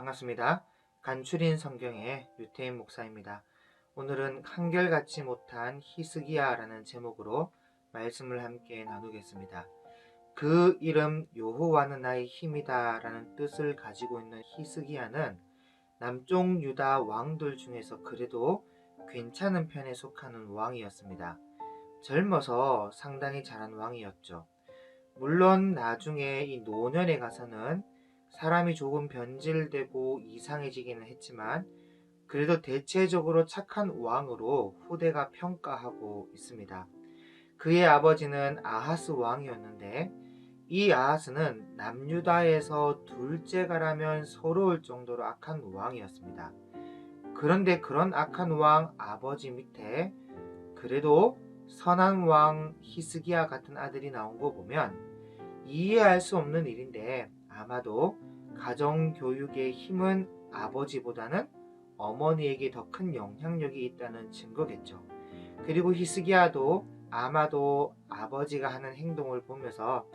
반갑습니다. 간추린 성경의 유태인 목사입니다. 오늘은 한결같이 못한 히스기야라는 제목으로 말씀을 함께 나누겠습니다. 그 이름 여호와는 나의 힘이다 라는 뜻을 가지고 있는 히스기야는 남쪽 유다 왕들 중에서 그래도 괜찮은 편에 속하는 왕이었습니다. 젊어서 상당히 잘한 왕이었죠. 물론 나중에 이 노년에 가서는 사람이 조금 변질되고 이상해지기는 했지만 그래도 대체적으로 착한 왕으로 후대가 평가하고 있습니다. 그의 아버지는 아하스 왕이었는데 이 아하스는 남유다에서 둘째가라면 서러울 정도로 악한 왕이었습니다. 그런데 그런 악한 왕 아버지 밑에 그래도 선한 왕 히스기야 같은 아들이 나온 거 보면 이해할 수 없는 일인데 아마도 가정교육의 힘은 아버지보다는 어머니에게 더 큰 영향력이 있다는 증거겠죠. 그리고 히스기야도 아마도 아버지가 하는 행동을 보면서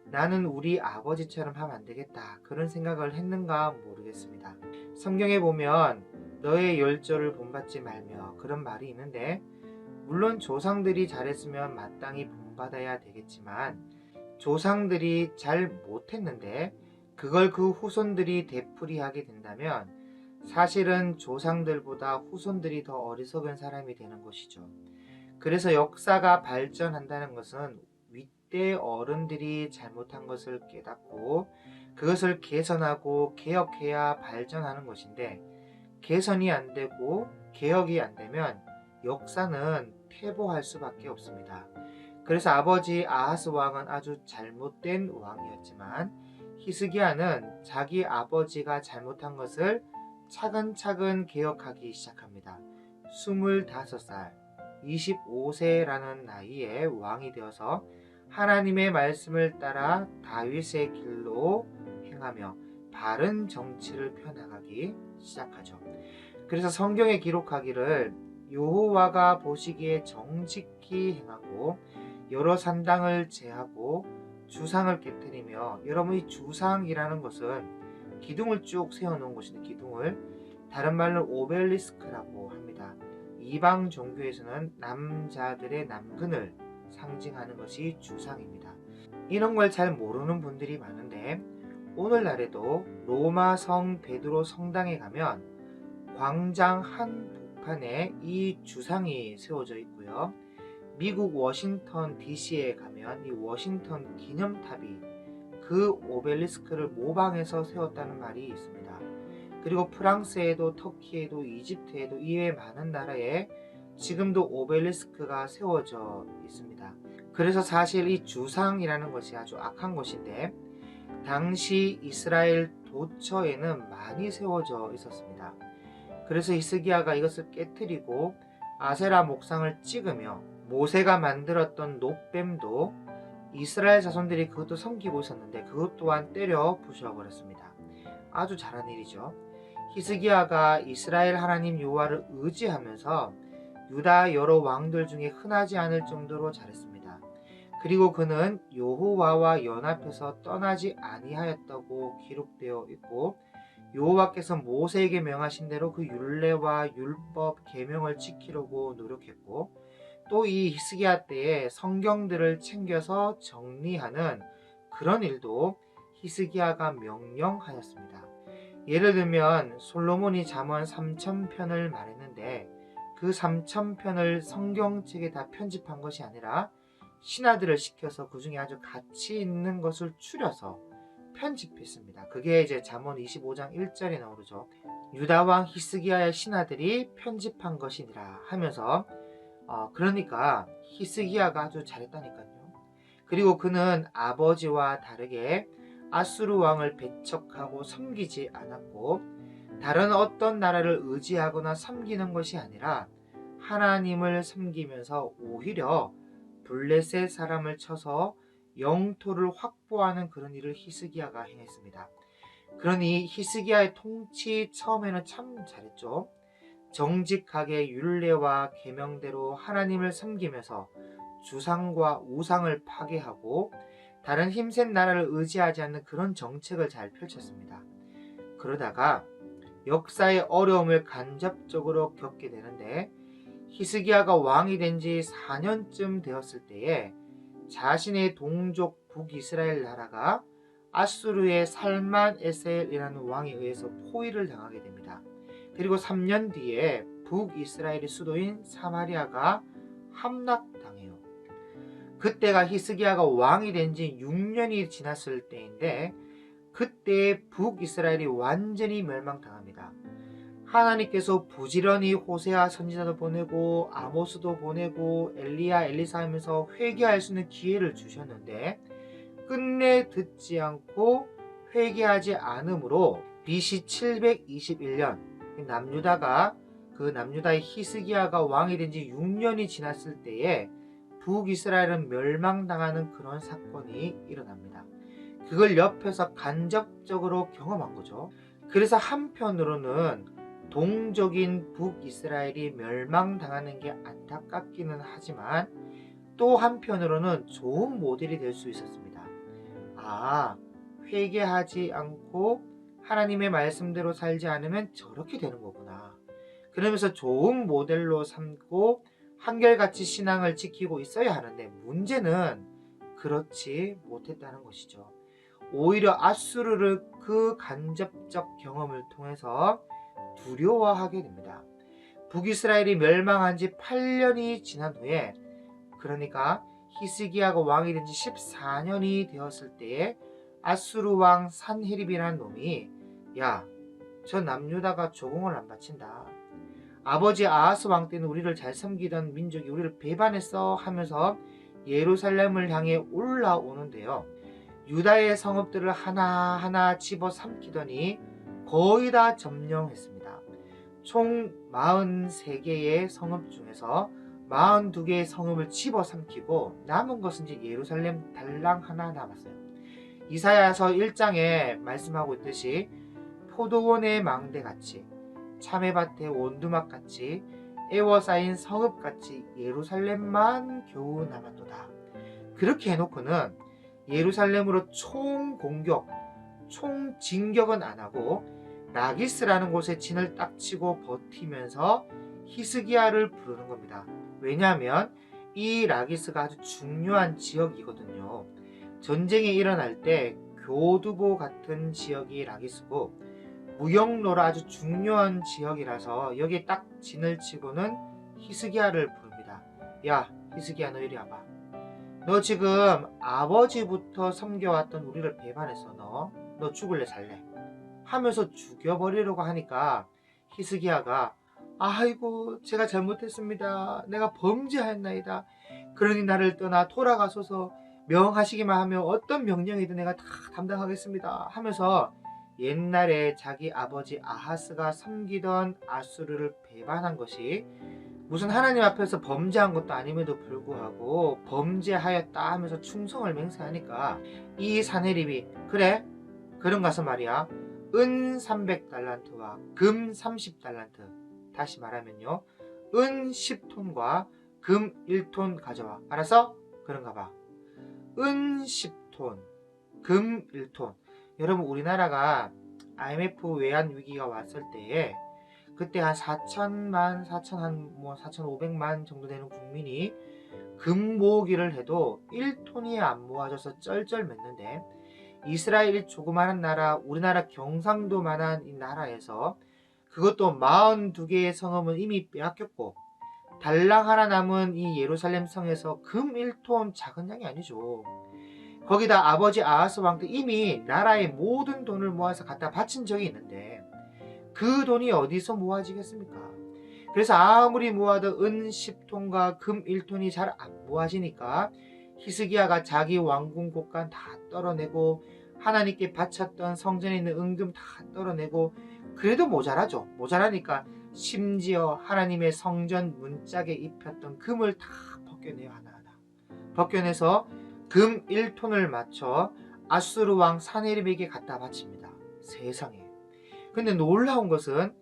나는 우리 아버지처럼 하면 안 되겠다 그런 생각을 했는가 모르겠습니다. 성경에 보면 너의 열조를 본받지 말며 그런 말이 있는데 물론 조상들이 잘했으면 마땅히 본받아야 되겠지만 조상들이 잘 못했는데 그걸 그 후손들이 되풀이하게 된다면 사실은 조상들보다 후손들이 더 어리석은 사람이 되는 것이죠. 그래서 역사가 발전한다는 것은 윗대 어른들이 잘못한 것을 깨닫고 그것을 개선하고 개혁해야 발전하는 것인데 개선이 안 되고 개혁이 안 되면 역사는 퇴보할 수밖에 없습니다. 그래서 아버지 아하스 왕은 아주 잘못된 왕이었지만 히스기야는 자기 아버지가 잘못한 것을 차근차근 개혁하기 시작합니다. 25살, 25세라는 나이에 왕이 되어서 하나님의 말씀을 따라 다윗의 길로 행하며 바른 정치를 펴나가기 시작하죠. 그래서 성경에 기록하기를 여호와가 보시기에 정직히 행하고 여러 산당을 제하고 주상을 깨뜨리며 여러분이 주상이라는 것은 기둥을 쭉 세워놓은 것인데 기둥을 다른 말로 오벨리스크라고 합니다. 이방 종교에서는 남자들의 남근을 상징하는 것이 주상입니다. 이런 걸 잘 모르는 분들이 많은데 오늘날에도 로마 성 베드로 성당에 가면 광장 한 복판에 이 주상이 세워져 있고요. 미국 워싱턴 DC에 가면 이 워싱턴 기념탑이 그 오벨리스크를 모방해서 세웠다는 말이 있습니다. 그리고 프랑스에도 터키에도 이집트에도 이외 많은 나라에 지금도 오벨리스크가 세워져 있습니다. 그래서 사실 이 주상이라는 것이 아주 악한 것인데 당시 이스라엘 도처에는 많이 세워져 있었습니다. 그래서 히스기야가 이것을 깨뜨리고 아세라 목상을 찍으며 모세가 만들었던 놋뱀도 이스라엘 자손들이 그것도 섬기고 있었는데 그것 또한 때려 부셔버렸습니다. 아주 잘한 일이죠. 히스기야가 이스라엘 하나님 여호와를 의지하면서 유다 여러 왕들 중에 흔하지 않을 정도로 잘했습니다. 그리고 그는 여호와와 연합해서 떠나지 아니하였다고 기록되어 있고 여호와께서 모세에게 명하신 대로 그 율례와 율법 계명을 지키려고 노력했고 또 이 히스기야 때에 성경들을 챙겨서 정리하는 그런 일도 히스기야가 명령하였습니다. 예를 들면 솔로몬이 잠언 3000편을 말했는데 그 3000편을 성경책에 다 편집한 것이 아니라 신하들을 시켜서 그 중에 아주 가치 있는 것을 추려서 편집했습니다. 그게 이제 잠언 25장 1절에 나오죠. 유다 왕 히스기야의 신하들이 편집한 것이니라 하면서 그러니까 히스기야가 아주 잘했다니까요. 그리고 그는 아버지와 다르게 아수르 왕을 배척하고 섬기지 않았고 다른 어떤 나라를 의지하거나 섬기는 것이 아니라 하나님을 섬기면서 오히려 블레셋 사람을 쳐서 영토를 확보하는 그런 일을 히스기야가 행했습니다. 그러니 히스기야의 통치 처음에는 참 잘했죠. 정직하게 율례와 계명대로 하나님을 섬기면서 주상과 우상을 파괴하고 다른 힘센 나라를 의지하지 않는 그런 정책을 잘 펼쳤습니다. 그러다가 역사의 어려움을 간접적으로 겪게 되는데, 히스기야가 왕이 된 지 4년쯤 되었을 때에 자신의 동족 북이스라엘 나라가 아수르의 살만 에셀이라는 왕에 의해서 포위를 당하게 됩니다. 그리고 3년 뒤에 북이스라엘의 수도인 사마리아가 함락당해요. 그때가 히스기야가 왕이 된 지 6년이 지났을 때인데, 그때 북이스라엘이 완전히 멸망당합니다. 하나님께서 부지런히 호세아 선지자도 보내고 아모스도 보내고 엘리야 엘리사 하면서 회개할 수 있는 기회를 주셨는데, 끝내 듣지 않고 회개하지 않으므로 BC 721년 남유다의 히스기야가 왕이 된 지 6년이 지났을 때에 북이스라엘은 멸망당하는 그런 사건이 일어납니다. 그걸 옆에서 간접적으로 경험한 거죠. 그래서 한편으로는 동족인 북이스라엘이 멸망당하는 게 안타깝기는 하지만, 또 한편으로는 좋은 모델이 될 수 있었습니다. 회개하지 않고 하나님의 말씀대로 살지 않으면 저렇게 되는 거구나. 그러면서 좋은 모델로 삼고 한결같이 신앙을 지키고 있어야 하는데, 문제는 그렇지 못했다는 것이죠. 오히려 아수르를 그 간접적 경험을 통해서 두려워하게 됩니다. 북이스라엘이 멸망한 지 8년이 지난 후에, 그러니까 히스기야가 왕이 된 지 14년이 되었을 때에 아수르 왕 산헤립이라는 놈이, 야, 저 남유다가 조공을 안 바친다. 아버지 아하스 왕 때는 우리를 잘 섬기던 민족이 우리를 배반했어 하면서 예루살렘을 향해 올라오는데요. 유다의 성읍들을 하나하나 집어삼키더니 거의 다 점령했습니다. 총 43개의 성읍 중에서 42개의 성읍을 집어삼키고 남은 것은 이제 예루살렘 달랑 하나 남았어요. 이사야서 1장에 말씀하고 있듯이 포도원의 망대같이 참외밭의 원두막같이 애워싸인 성읍같이 예루살렘만 겨우 남았도다. 그렇게 해놓고는 예루살렘으로 총공격, 총진격은 안 하고 라기스라는 곳에 진을 딱 치고 버티면서 히스기야를 부르는 겁니다. 왜냐하면 이 라기스가 아주 중요한 지역이거든요. 전쟁이 일어날 때 교두보 같은 지역이 라기스고, 무역로라 아주 중요한 지역이라서 여기에 딱 진을 치고는 히스기야를 부릅니다. 야, 히스기야, 너 이리 와봐. 너 지금 아버지부터 섬겨왔던 우리를 배반했어. 너 죽을래 살래 하면서 죽여버리려고 하니까, 히스기야가 아이고 제가 잘못했습니다. 내가 범죄하였나이다. 그러니 나를 떠나 돌아가소서. 명하시기만 하면 어떤 명령이든 내가 다 담당하겠습니다 하면서 옛날에 자기 아버지 아하스가 섬기던 아수르를 배반한 것이, 무슨 하나님 앞에서 범죄한 것도 아님에도 불구하고 범죄하였다 하면서 충성을 맹세하니까, 이 사내립이 그래? 그런 가서 말이야, 은 300달란트와 금 30달란트, 다시 말하면요, 은 10톤과 금 1톤 가져와. 알았어? 그런가 봐. 은 10톤, 금 1톤. 여러분, 우리나라가 IMF 외환 위기가 왔을 때에 그때 한 4,500만 정도 되는 국민이 금 모으기를 해도 1톤이 안 모아져서 쩔쩔맸는데, 이스라엘이 조그마한 나라, 우리나라 경상도만한 이 나라에서 그것도 42개의 성읍은 이미 빼앗겼고 달랑 하나 남은 이 예루살렘 성에서 금 1톤 작은 양이 아니죠. 거기다 아버지 아하스 왕 때 이미 나라의 모든 돈을 모아서 갖다 바친 적이 있는데, 그 돈이 어디서 모아지겠습니까? 그래서 아무리 모아도 은 10톤과 금 1톤이 잘 안 모아지니까 히스기야가 자기 왕궁 곳간 다 떨어내고 하나님께 바쳤던 성전에 있는 은금 다 떨어내고, 그래도 모자라죠. 모자라니까 심지어 하나님의 성전 문짝에 입혔던 금을 다 벗겨내요. 하나하나 벗겨내서 금 1톤을 맞춰 아수르 왕 사네립에게 갖다 바칩니다. 세상에. 근데 놀라운 것은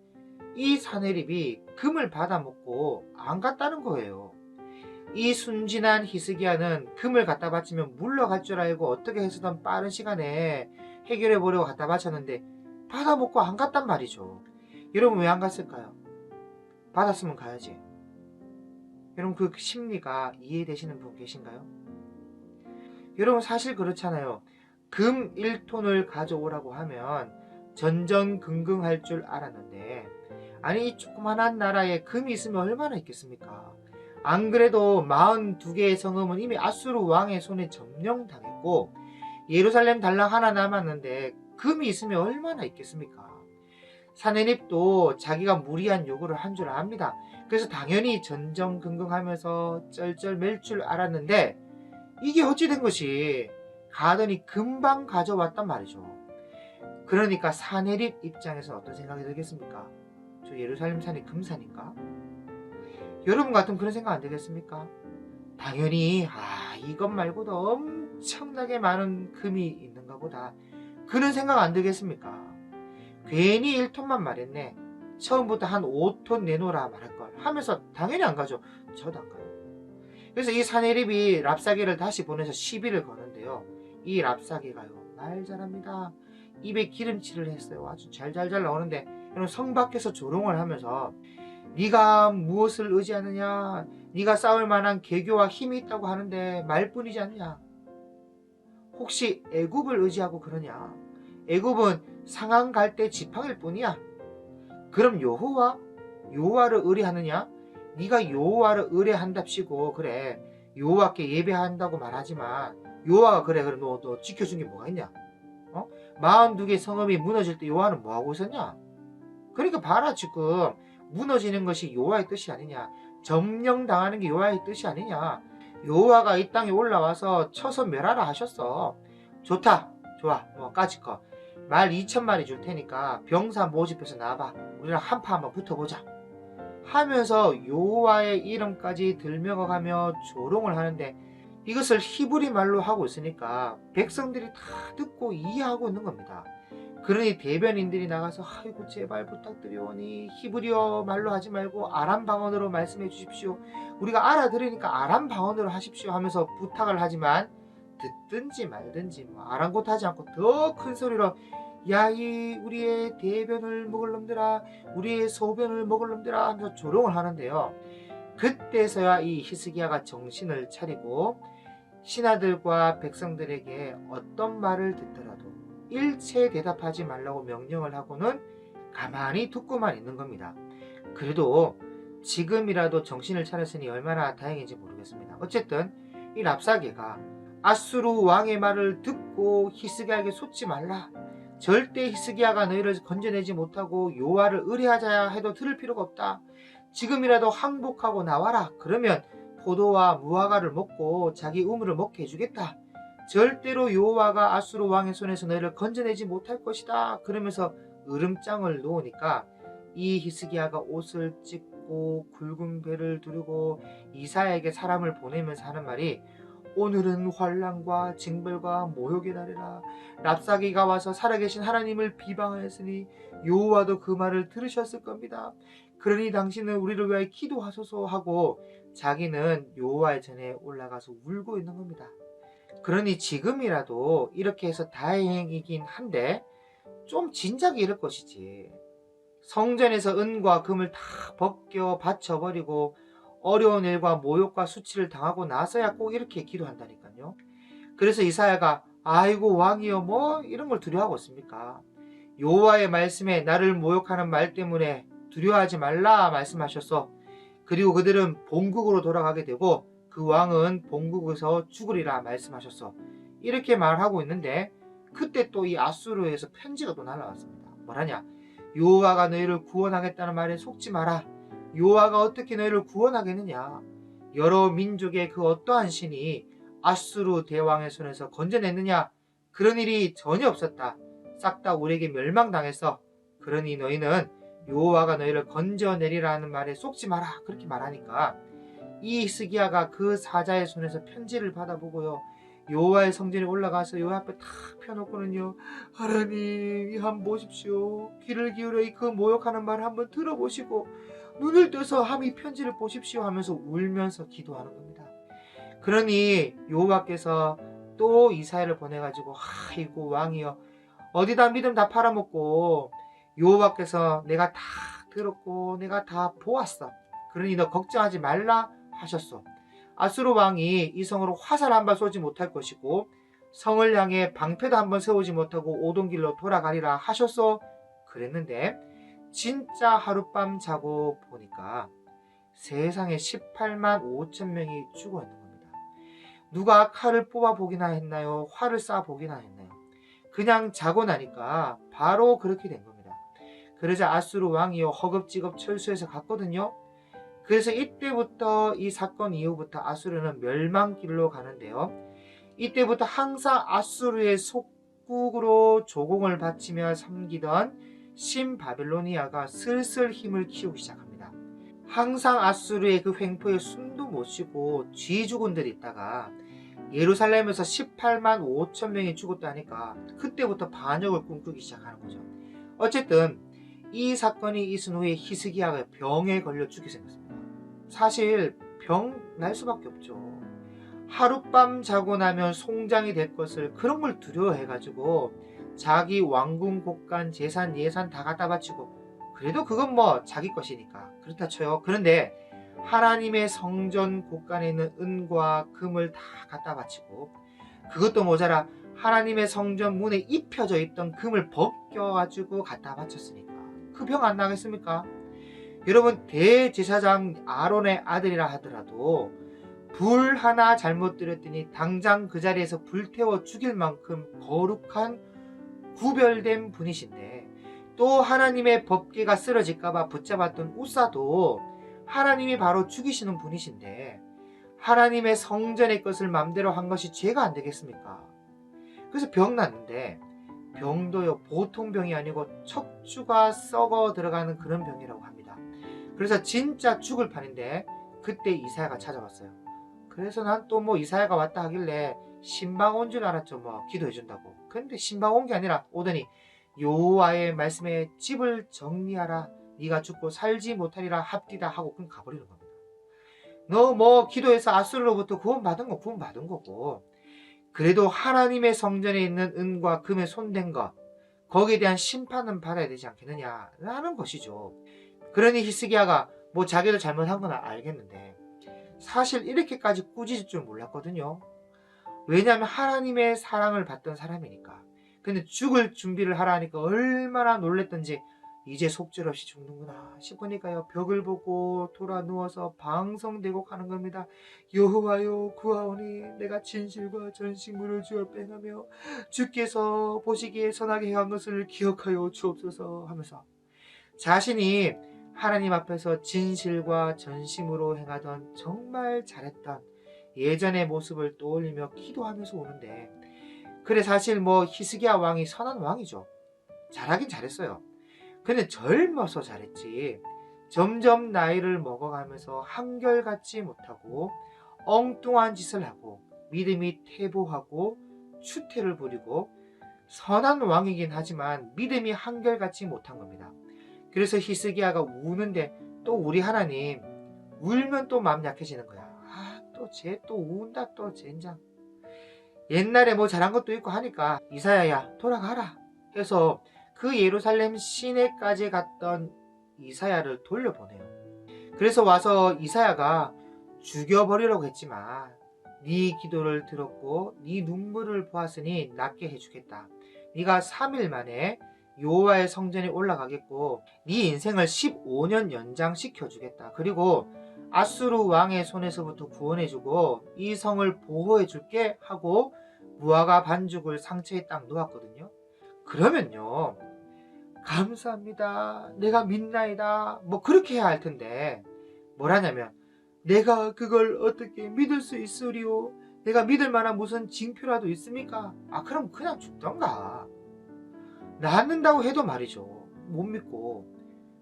이 사네립이 금을 받아먹고 안 갔다는 거예요. 이 순진한 히스기야는 금을 갖다 바치면 물러갈 줄 알고 어떻게 해서든 빠른 시간에 해결해 보려고 갖다 바쳤는데 받아먹고 안 갔단 말이죠. 여러분 왜 안 갔을까요? 받았으면 가야지. 여러분 그 심리가 이해되시는 분 계신가요? 여러분 사실 그렇잖아요. 금 1톤을 가져오라고 하면 전전긍긍할 줄 알았는데, 아니 이 조그만한 나라에 금이 있으면 얼마나 있겠습니까? 안 그래도 42개의 성읍은 이미 아수르 왕의 손에 점령당했고 예루살렘 달랑 하나 남았는데 금이 있으면 얼마나 있겠습니까? 사내립도 자기가 무리한 요구를 한 줄 압니다. 그래서 당연히 전전긍긍하면서 쩔쩔 맬 줄 알았는데, 이게 어찌 된 것이 가더니 금방 가져왔단 말이죠. 그러니까 사내립 입장에서 어떤 생각이 들겠습니까? 저 예루살렘 산이 금산인가? 여러분 같으면 그런 생각 안 들겠습니까? 당연히 이것 말고도 엄청나게 많은 금이 있는가 보다, 그런 생각 안 들겠습니까? 괜히 1톤만 말했네. 처음부터 한 5톤 내놓으라 말할걸 하면서 당연히 안 가죠. 저도 안 가요. 그래서 이 사내립이 랍사게를 다시 보내서 시비를 거는데요. 이 랍사게가요, 말 잘합니다. 입에 기름칠을 했어요. 아주 잘 나오는데, 성 밖에서 조롱을 하면서 네가 무엇을 의지하느냐, 네가 싸울 만한 계교와 힘이 있다고 하는데 말뿐이지 않냐, 혹시 애굽을 의지하고 그러냐, 애굽은 상한 갈 때 지팡이일 뿐이야. 그럼 여호와를 의뢰하느냐? 네가 여호와를 의뢰한답시고 그래 여호와께 예배한다고 말하지만, 여호와가 그래 너 지켜준 게 뭐가 있냐? 42개 성읍이 무너질 때 여호와는 뭐하고 있었냐? 그러니까 봐라, 지금 무너지는 것이 여호와의 뜻이 아니냐, 점령당하는 게 여호와의 뜻이 아니냐. 여호와가 이 땅에 올라와서 쳐서 멸하라 하셨어. 좋다, 좋아, 까짓거 말 2,000마리 줄 테니까 병사 모집해서 나와봐, 우리랑 한파 한번 붙어보자 하면서 여호와의 이름까지 들먹어가며 조롱을 하는데, 이것을 히브리 말로 하고 있으니까 백성들이 다 듣고 이해하고 있는 겁니다. 그러니 대변인들이 나가서 아이고 제발 부탁드리오니 히브리어 말로 하지 말고 아람 방언으로 말씀해 주십시오, 우리가 알아들으니까 아람 방언으로 하십시오 하면서 부탁을 하지만, 듣든지 말든지 아랑곳하지 않고 더 큰 소리로 야이 우리의 대변을 먹을 놈들아, 우리의 소변을 먹을 놈들아 하면서 조롱을 하는데요. 그때서야 이 히스기야가 정신을 차리고 신하들과 백성들에게 어떤 말을 듣더라도 일체 대답하지 말라고 명령을 하고는 가만히 듣고만 있는 겁니다. 그래도 지금이라도 정신을 차렸으니 얼마나 다행인지 모르겠습니다. 어쨌든 이 랍사게가 아수르 왕의 말을 듣고 히스기야에게 솟지 말라, 절대 히스기야가 너희를 건져내지 못하고 여호와를 의뢰하자 해도 들을 필요가 없다, 지금이라도 항복하고 나와라, 그러면 포도와 무화과를 먹고 자기 우물을 먹게 해주겠다, 절대로 여호와가 아수르 왕의 손에서 너희를 건져내지 못할 것이다, 그러면서 으름장을 놓으니까 이 히스기야가 옷을 찢고 굵은 배를 두르고 이사야에게 사람을 보내면서 하는 말이, 오늘은 환난과 징벌과 모욕의 날이라, 랍사기가 와서 살아계신 하나님을 비방하였으니 여호와도 그 말을 들으셨을 겁니다. 그러니 당신은 우리를 위하여 기도하소서 하고 자기는 여호와의 전에 올라가서 울고 있는 겁니다. 그러니 지금이라도 이렇게 해서 다행이긴 한데 좀 진작에 이럴 것이지. 성전에서 은과 금을 다 벗겨 바쳐버리고 어려운 일과 모욕과 수치를 당하고 나서야 꼭 이렇게 기도한다니까요. 그래서 이사야가 아이고 왕이여 이런 걸 두려워하고 있습니까? 여호와의 말씀에 나를 모욕하는 말 때문에 두려워하지 말라 말씀하셨어. 그리고 그들은 본국으로 돌아가게 되고 그 왕은 본국에서 죽으리라 말씀하셨어. 이렇게 말하고 있는데 그때 또 이 아수르에서 편지가 또 날라왔습니다. 뭐라냐? 여호와가 너희를 구원하겠다는 말에 속지 마라. 여호와가 어떻게 너희를 구원하겠느냐? 여러 민족의 그 어떠한 신이 아수르 대왕의 손에서 건져냈느냐? 그런 일이 전혀 없었다. 싹 다 우리에게 멸망당했어. 그러니 너희는 여호와가 너희를 건져내리라는 말에 속지 마라. 그렇게 말하니까 이 히스기야가 그 사자의 손에서 편지를 받아보고요, 여호와의 성전에 올라가서 여호와 앞에 탁 펴놓고는요, 하나님 한번 보십시오. 귀를 기울여 그 모욕하는 말을 한번 들어보시고 눈을 떠서 함이 편지를 보십시오 하면서 울면서 기도하는 겁니다. 그러니 여호와께서 또 이사야를 보내가지고 아이고 왕이여, 어디다 믿음 다 팔아먹고 여호와께서 내가 다 들었고 내가 다 보았어. 그러니 너 걱정하지 말라 하셨소. 아수르 왕이 이 성으로 화살 한 발 쏘지 못할 것이고 성을 향해 방패도 한 번 세우지 못하고 오던 길로 돌아가리라 하셨소. 그랬는데 진짜 하룻밤 자고 보니까 세상에 18만 5천 명이 죽어 있는 겁니다. 누가 칼을 뽑아 보기나 했나요? 활을 쏴 보기나 했나요? 그냥 자고 나니까 바로 그렇게 된 겁니다. 그러자 아수르 왕이요 허겁지겁 철수해서 갔거든요. 그래서 이때부터 이 사건 이후부터 아수르는 멸망길로 가는데요. 이때부터 항상 아수르의 속국으로 조공을 바치며 섬기던 신바빌로니아가 슬슬 힘을 키우기 시작합니다. 항상 아수르의 그 횡포에 숨도 못 쉬고 쥐 죽은들 있다가 예루살렘에서 18만 5천 명이 죽었다니까 그때부터 반역을 꿈꾸기 시작하는 거죠. 어쨌든 이 사건이 있은 후에 히스기야가 병에 걸려 죽게 생겼습니다. 사실 병 날 수밖에 없죠. 하룻밤 자고 나면 송장이 될 것을 그런 걸 두려워해가지고 자기 왕궁 곳간 재산 예산 다 갖다 바치고 그래도 그건 뭐 자기 것이니까 그렇다 쳐요. 그런데 하나님의 성전 곳간에 있는 은과 금을 다 갖다 바치고 그것도 모자라 하나님의 성전 문에 입혀져 있던 금을 벗겨가지고 갖다 바쳤으니까 그 병 안 나겠습니까? 여러분 대제사장 아론의 아들이라 하더라도 불 하나 잘못 들였더니 당장 그 자리에서 불태워 죽일 만큼 거룩한 구별된 분이신데 또 하나님의 법궤가 쓰러질까봐 붙잡았던 우사도 하나님이 바로 죽이시는 분이신데 하나님의 성전의 것을 맘대로 한 것이 죄가 안 되겠습니까? 그래서 병 났는데 병도요 보통 병이 아니고 척추가 썩어 들어가는 그런 병이라고 합니다. 그래서 진짜 죽을 판인데 그때 이사야가 찾아왔어요. 그래서 난 또 뭐 이사야가 왔다 하길래 신방 온 줄 알았죠. 뭐 기도해 준다고. 근데 신방 온 게 아니라 오더니 여호와의 말씀에 집을 정리하라. 네가 죽고 살지 못하리라 합디다 하고 그냥 가버리는 겁니다. 너 뭐 기도해서 아수르로부터 구원받은 거 구원받은 거고 그래도 하나님의 성전에 있는 은과 금에 손댄 것 거기에 대한 심판은 받아야 되지 않겠느냐라는 것이죠. 그러니 히스기야가 뭐 자기도 잘못한 건 알겠는데 사실 이렇게까지 꾸짖을 줄 몰랐거든요. 왜냐하면 하나님의 사랑을 받던 사람이니까. 근데 죽을 준비를 하라 하니까 얼마나 놀랬던지 이제 속절없이 죽는구나 싶으니까요. 벽을 보고 돌아 누워서 방성대고 가는 겁니다. 여호와여 구하오니 내가 진실과 전심으로 주어 뺑하며 주께서 보시기에 선하게 행한 것을 기억하여 주옵소서 하면서 자신이 하나님 앞에서 진실과 전심으로 행하던 정말 잘했던 예전의 모습을 떠올리며 기도하면서 오는데 그래 사실 뭐 히스기야 왕이 선한 왕이죠. 잘하긴 잘했어요. 근데 젊어서 잘했지 점점 나이를 먹어가면서 한결같지 못하고 엉뚱한 짓을 하고 믿음이 퇴보하고 추태를 부리고 선한 왕이긴 하지만 믿음이 한결같지 못한 겁니다. 그래서 히스기야가 우는데 또 우리 하나님 울면 또 마음 약해지는 거야. 또 쟤 또 운다 또 젠장. 옛날에 뭐 잘한 것도 있고 하니까 이사야야 돌아가라 해서 그 예루살렘 시내까지 갔던 이사야를 돌려보내요. 그래서 와서 이사야가 죽여버리려고 했지만 네 기도를 들었고 네 눈물을 보았으니 낫게 해주겠다. 네가 3일 만에 여호와의 성전에 올라가겠고 네 인생을 15년 연장시켜 주겠다. 그리고 아수르 왕의 손에서부터 구원해주고 이 성을 보호해줄게 하고 무화과 반죽을 상처에 딱 놓았거든요. 그러면요 감사합니다 내가 믿나이다 뭐 그렇게 해야 할 텐데 뭐라냐면 내가 그걸 어떻게 믿을 수 있으리요? 내가 믿을 만한 무슨 징표라도 있습니까? 그럼 그냥 죽던가. 낫는다고 해도 말이죠 못 믿고.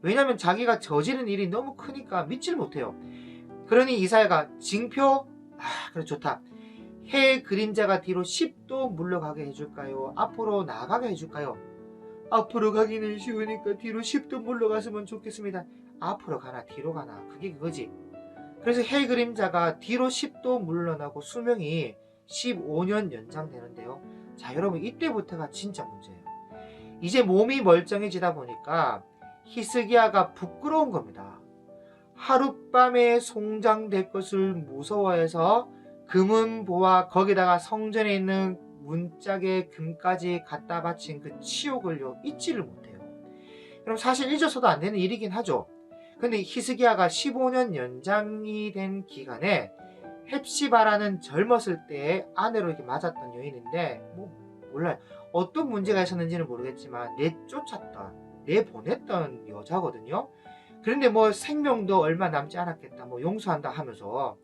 왜냐면 자기가 저지른 일이 너무 크니까 믿질 못해요. 그러니 이사야가 징표? 그래 좋다. 해의 그림자가 뒤로 10도 물러가게 해줄까요? 앞으로 나가게 해줄까요? 앞으로 가기는 쉬우니까 뒤로 10도 물러갔으면 좋겠습니다. 앞으로 가나 뒤로 가나 그게 그거지. 그래서 해 그림자가 뒤로 10도 물러나고 수명이 15년 연장되는데요. 자 여러분 이때부터가 진짜 문제예요. 이제 몸이 멀쩡해지다 보니까 히스기야가 부끄러운 겁니다. 하룻밤에 송장될 것을 무서워해서 금은보와 거기다가 성전에 있는 문짝에 금까지 갖다 바친 그 치욕을요 잊지를 못해요. 그럼 사실 잊어서도 안 되는 일이긴 하죠. 근데 히스기야가 15년 연장이 된 기간에 헵시바라는 젊었을 때의 아내로 이렇게 맞았던 여인인데 몰라요. 어떤 문제가 있었는지는 모르겠지만 내쫓았던, 내보냈던 여자거든요. 그런데 생명도 얼마 남지 않았겠다, 용서한다 하면서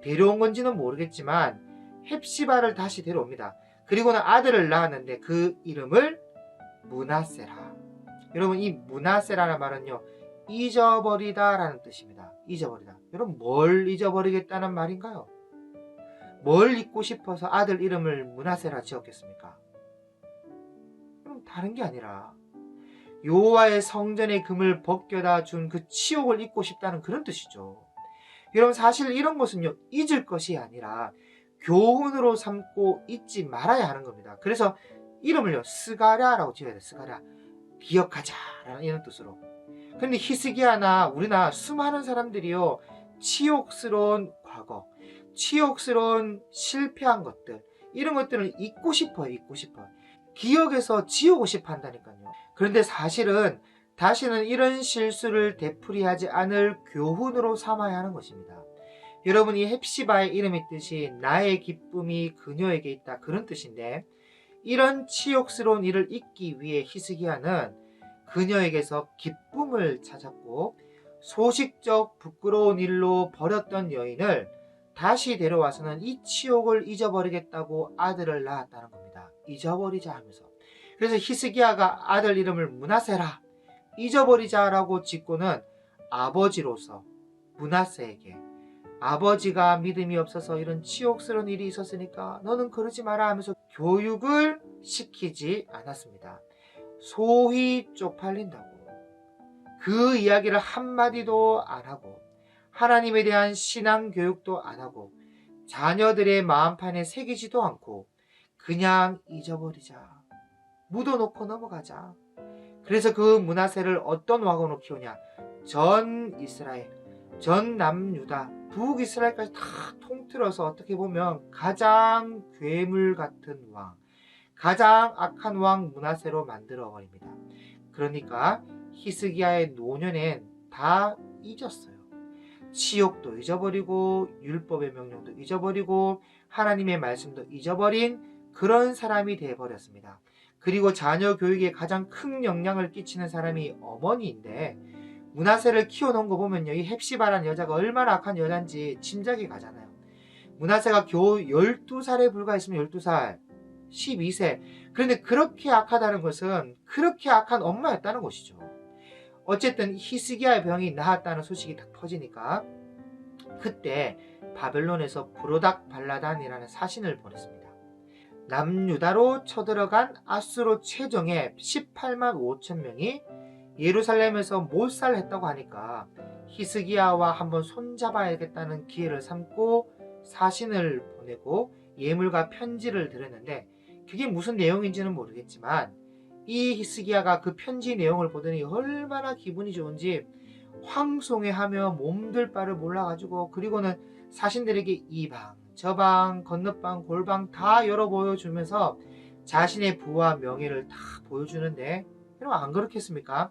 데려온 건지는 모르겠지만 헵시바를 다시 데려옵니다. 그리고는 아들을 낳았는데 그 이름을 므낫세라. 여러분, 이 므낫세라는 말은요, 잊어버리다 라는 뜻입니다. 잊어버리다. 여러분, 뭘 잊어버리겠다는 말인가요? 뭘 잊고 싶어서 아들 이름을 므낫세라 지었겠습니까? 그럼 다른 게 아니라 여호와의 성전의 금을 벗겨다 준 그 치욕을 잊고 싶다는 그런 뜻이죠. 여러분, 사실 이런 것은요, 잊을 것이 아니라 교훈으로 삼고 잊지 말아야 하는 겁니다. 그래서 이름을요, 스가랴라고 지어야 돼요. 스가랴. 기억하자라는 이런 뜻으로. 근데 히스기야나 우리나 수많은 사람들이요, 치욕스러운 과거, 치욕스러운 실패한 것들, 이런 것들을 잊고 싶어요. 잊고 싶어요. 기억에서 지우고 싶어 한다니까요. 그런데 사실은 다시는 이런 실수를 되풀이하지 않을 교훈으로 삼아야 하는 것입니다. 여러분, 이 헵시바의 이름의 뜻이 나의 기쁨이 그녀에게 있다, 그런 뜻인데, 이런 치욕스러운 일을 잊기 위해 히스기야는 그녀에게서 기쁨을 찾았고, 소식적 부끄러운 일로 버렸던 여인을 다시 데려와서는 이 치욕을 잊어버리겠다고 아들을 낳았다는 겁니다. 잊어버리자 하면서. 그래서 히스기야가 아들 이름을 므낫세라, 잊어버리자라고 짓고는 아버지로서 므낫세에게, 아버지가 믿음이 없어서 이런 치욕스러운 일이 있었으니까 너는 그러지 마라 하면서 교육을 시키지 않았습니다. 소위 쪽팔린다고 그 이야기를 한마디도 안 하고, 하나님에 대한 신앙 교육도 안 하고, 자녀들의 마음판에 새기지도 않고 그냥 잊어버리자, 묻어놓고 넘어가자. 그래서 그 므낫세를 어떤 왕으로 키우냐, 전 이스라엘, 전 남유다, 북이스라엘까지 다 통틀어서 어떻게 보면 가장 괴물 같은 왕, 가장 악한 왕 므낫세로 만들어버립니다. 그러니까 히스기야의 노년엔 다 잊었어요. 치욕도 잊어버리고 율법의 명령도 잊어버리고 하나님의 말씀도 잊어버린 그런 사람이 되어버렸습니다. 그리고 자녀 교육에 가장 큰 영향을 끼치는 사람이 어머니인데, 므낫세를 키워놓은 거 보면요, 이 헵시바라는 여자가 얼마나 악한 여잔지 짐작이 가잖아요. 므낫세가 겨우 12살에 불과했으면 12살, 12세. 그런데 그렇게 악하다는 것은 그렇게 악한 엄마였다는 것이죠. 어쨌든 히스기야의 병이 나았다는 소식이 딱 퍼지니까 그때 바벨론에서 브로닥 발라단이라는 사신을 보냈습니다. 남유다로 쳐들어간 아수르 최정예 18만 5천 명이 예루살렘에서 몰살을 했다고 하니까 히스기야와 한번 손잡아야겠다는 기회를 삼고 사신을 보내고 예물과 편지를 드렸는데, 그게 무슨 내용인지는 모르겠지만 이 히스기야가 그 편지 내용을 보더니 얼마나 기분이 좋은지 황송해하며 몸둘 바를 몰라가지고, 그리고는 사신들에게 이 방, 저 방, 건너방, 골방 다 열어 보여주면서 자신의 부와 명예를 다 보여주는데, 여러분 안 그렇겠습니까?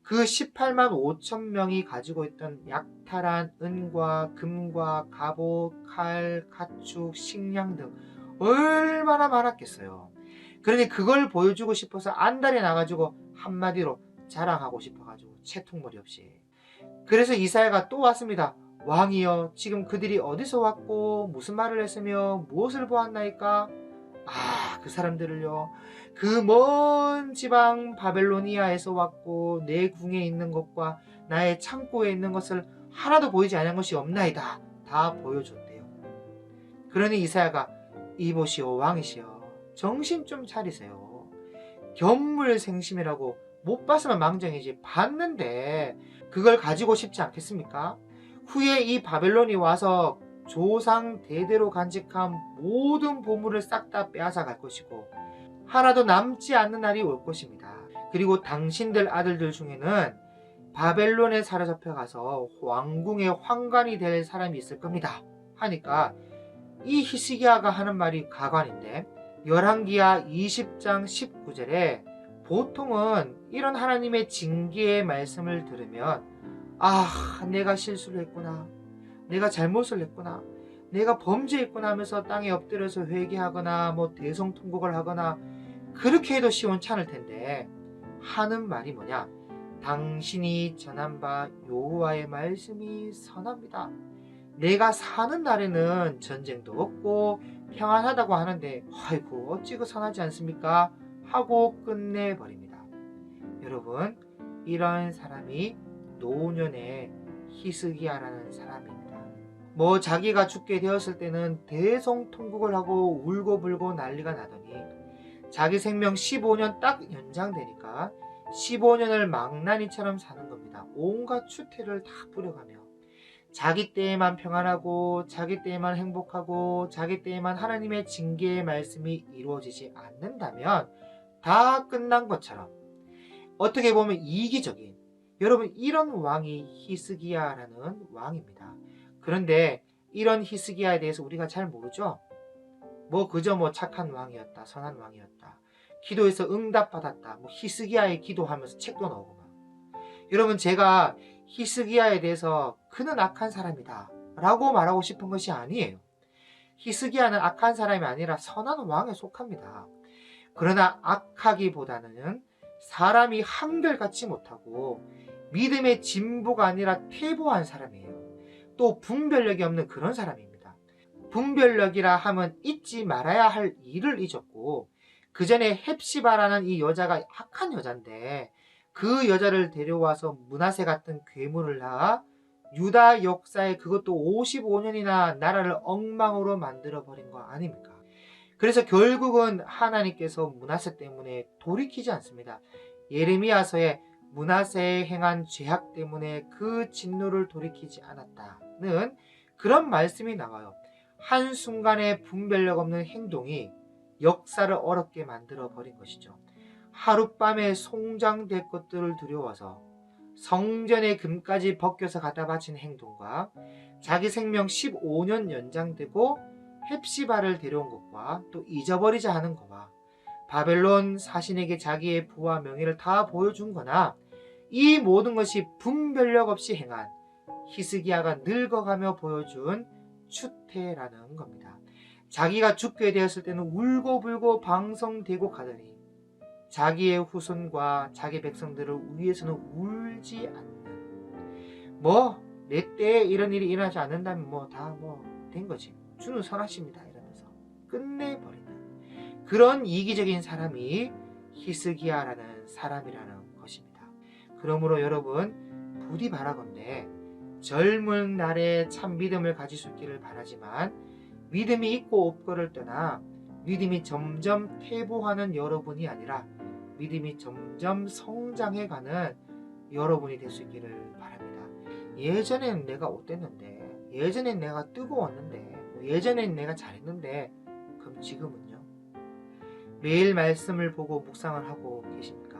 그 18만 5천 명이 가지고 있던 약탈한 은과 금과 갑옷, 칼, 가축, 식량 등 얼마나 많았겠어요. 그러니 그걸 보여주고 싶어서 안달이 나가지고 한마디로 자랑하고 싶어가지고 채통머리 없이. 그래서 이사야가 또 왔습니다. 왕이여, 지금 그들이 어디서 왔고 무슨 말을 했으며 무엇을 보았나이까? 그 사람들을요, 그 먼 지방 바벨로니아에서 왔고 내 궁에 있는 것과 나의 창고에 있는 것을 하나도 보이지 않은 것이 없나이다. 다 보여줬대요. 그러니 이사야가 이보시오 왕이시여, 정신 좀 차리세요. 견물생심이라고 못 봤으면 망정이지, 봤는데 그걸 가지고 싶지 않겠습니까? 후에 이 바벨론이 와서 조상 대대로 간직한 모든 보물을 싹 다 빼앗아 갈 것이고, 하나도 남지 않는 날이 올 것입니다. 그리고 당신들 아들들 중에는 바벨론에 사로잡혀 가서 왕궁의 환관이 될 사람이 있을 겁니다 하니까, 이 히스기야가 하는 말이 가관인데, 열왕기하 20장 19절에 보통은 이런 하나님의 징계의 말씀을 들으면, 내가 실수를 했구나, 내가 잘못을 했구나, 내가 범죄했구나 하면서 땅에 엎드려서 회개하거나 대성통곡을 하거나 그렇게 해도 시원찮을 텐데, 하는 말이 뭐냐? 당신이 전한 바 여호와의 말씀이 선합니다. 내가 사는 날에는 전쟁도 없고 평안하다고 하는데 아이고 어찌 그 선하지 않습니까? 하고 끝내버립니다. 여러분, 이런 사람이 노년의 히스기야라는 사람입니다. 자기가 죽게 되었을 때는 대성통곡을 하고 울고불고 난리가 나더니, 자기 생명 15년 딱 연장되니까 15년을 망나니처럼 사는 겁니다. 온갖 추태를 다 뿌려가며 자기 때에만 평안하고 자기 때에만 행복하고 자기 때에만 하나님의 징계의 말씀이 이루어지지 않는다면 다 끝난 것처럼, 어떻게 보면 이기적인, 여러분, 이런 왕이 히스기야라는 왕입니다. 그런데 이런 히스기야에 대해서 우리가 잘 모르죠. 그저 착한 왕이었다, 선한 왕이었다, 기도해서 응답받았다, 히스기야의 기도하면서 책도 나오고 막. 여러분, 제가 히스기야에 대해서 그는 악한 사람이다 라고 말하고 싶은 것이 아니에요. 히스기야는 악한 사람이 아니라 선한 왕에 속합니다. 그러나 악하기보다는 사람이 한결같이 못하고 믿음의 진보가 아니라 퇴보한 사람이에요. 또 분별력이 없는 그런 사람입니다. 분별력이라 하면 잊지 말아야 할 일을 잊었고, 그 전에 헵시바라는 이 여자가 악한 여잔데 그 여자를 데려와서 므낫세 같은 괴물을 낳아 유다 역사에 그것도 55년이나 나라를 엉망으로 만들어버린 거 아닙니까? 그래서 결국은 하나님께서 므낫세 때문에 돌이키지 않습니다. 예레미야서에 므낫세에 행한 죄악 때문에 그 진노를 돌이키지 않았다는 그런 말씀이 나와요. 한순간에 분별력 없는 행동이 역사를 어렵게 만들어 버린 것이죠. 하룻밤에 송장될 것들을 두려워서 성전의 금까지 벗겨서 갖다 바친 행동과 자기 생명 15년 연장되고 헵시바를 데려온 것과 또 잊어버리자 하는 것과 바벨론 사신에게 자기의 부와 명예를 다 보여준 거나, 이 모든 것이 분별력 없이 행한 히스기야가 늙어가며 보여준 추태라는 겁니다. 자기가 죽게 되었을 때는 울고불고 방성되고 가더니 자기의 후손과 자기 백성들을 위해서는 울지 않는, 내 때에 이런 일이 일어나지 않는다면 다 된 거지, 주는 선하십니다 이러면서 끝내버리는 그런 이기적인 사람이 히스기야라는 사람이라는 것입니다. 그러므로 여러분, 부디 바라건대 젊은 날에 참 믿음을 가질 수 있기를 바라지만, 믿음이 있고 없고를 떠나 믿음이 점점 퇴보하는 여러분이 아니라 믿음이 점점 성장해가는 여러분이 될 수 있기를 바랍니다. 예전엔 내가 어땠는데, 예전엔 내가 뜨거웠는데, 예전엔 내가 잘했는데, 그럼 지금은요? 매일 말씀을 보고 묵상을 하고 계십니까?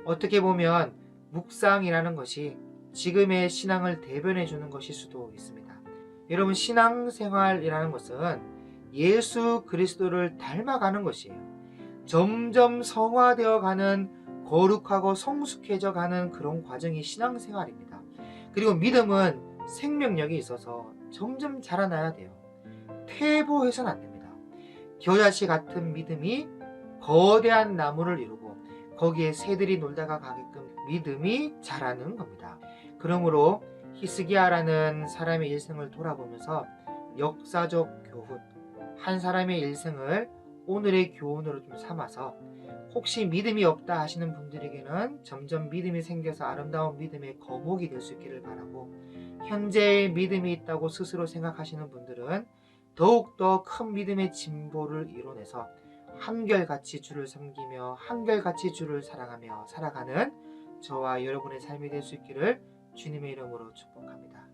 어떻게 보면 묵상이라는 것이 지금의 신앙을 대변해 주는 것일 수도 있습니다. 여러분, 신앙생활이라는 것은 예수 그리스도를 닮아가는 것이에요. 점점 성화되어 가는, 거룩하고 성숙해져 가는 그런 과정이 신앙생활입니다. 그리고 믿음은 생명력이 있어서 점점 자라나야 돼요. 퇴보해서는 안 됩니다. 겨자씨 같은 믿음이 거대한 나무를 이루고 거기에 새들이 놀다가 가게끔 믿음이 자라는 겁니다. 그러므로 히스기야라는 사람의 일생을 돌아보면서 역사적 교훈, 한 사람의 일생을 오늘의 교훈으로 좀 삼아서, 혹시 믿음이 없다 하시는 분들에게는 점점 믿음이 생겨서 아름다운 믿음의 거목이 될 수 있기를 바라고, 현재의 믿음이 있다고 스스로 생각하시는 분들은 더욱더 큰 믿음의 진보를 이뤄내서 한결같이 주를 섬기며 한결같이 주를 사랑하며 살아가는 저와 여러분의 삶이 될 수 있기를 주님의 이름으로 축복합니다.